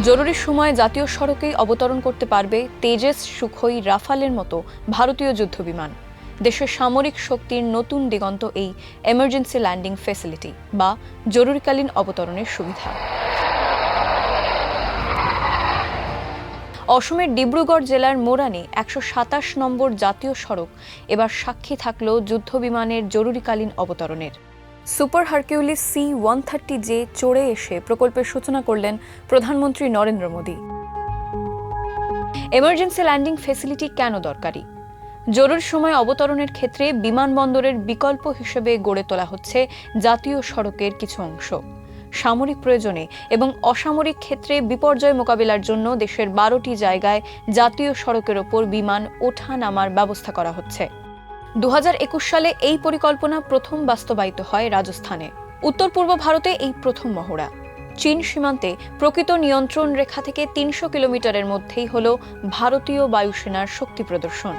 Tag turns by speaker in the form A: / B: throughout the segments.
A: জরুরি সময়ে জাতীয় সড়কেই অবতরণ করতে পারবে তেজস, সুখোই, রাফালের মতো ভারতীয় যুদ্ধবিমান। দেশের সামরিক শক্তির নতুন দিগন্ত এই এমার্জেন্সি ল্যান্ডিং ফ্যাসিলিটি বা জরুরিকালীন অবতরণের সুবিধা। অসমের ডিব্রুগড় জেলার মোরানে ১২৭ নম্বর জাতীয় সড়ক এবার সাক্ষী থাকল যুদ্ধবিমানের জরুরিকালীন অবতরণের। সুপার হারকিউলিস C-130J চড়ে এসে প্রকল্পের সূচনা করলেন প্রধানমন্ত্রী Narendra Modi. Emergency landing facility কেন দরকারি? জরুরি সময় অবতরণের ক্ষেত্রে বিমানবন্দরের বিকল্প হিসেবে গড়ে তোলা হচ্ছে জাতীয় সড়কের কিছু অংশ। সামরিক প্রয়োজনে এবং অসামরিক ক্ষেত্রে বিপর্যয় মোকাবিলার জন্য দেশের ১২টি জায়গায় জাতীয় সড়কের ওপর বিমান ওঠা নামার ব্যবস্থা করা হচ্ছে। ২০২১ সালে এই পরিকল্পনা প্রথম বাস্তবায়িত হয় রাজস্থানে। উত্তর পূর্ব ভারতে এই প্রথম মহড়া। চীন সীমান্তে প্রকৃত নিয়ন্ত্রণ রেখা থেকে ৩০০ কিলোমিটারের মধ্যেই হল ভারতীয় বায়ুসেনার শক্তি প্রদর্শন।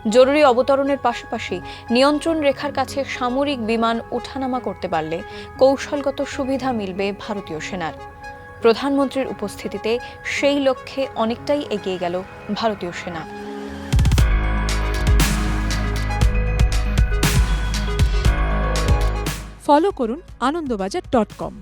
A: জরুরি অবতরণের পাশাপাশি নিয়ন্ত্রণ রেখার কাছে সামরিক বিমান ওঠানামা করতে পারলে কৌশলগত সুবিধা মিলবে ভারতীয় সেনার। প্রধানমন্ত্রীর উপস্থিতিতে সেই লক্ষ্যে অনেকটাই এগিয়ে গেল ভারতীয় সেনা।
B: ফলো করুন আনন্দবাজার.com।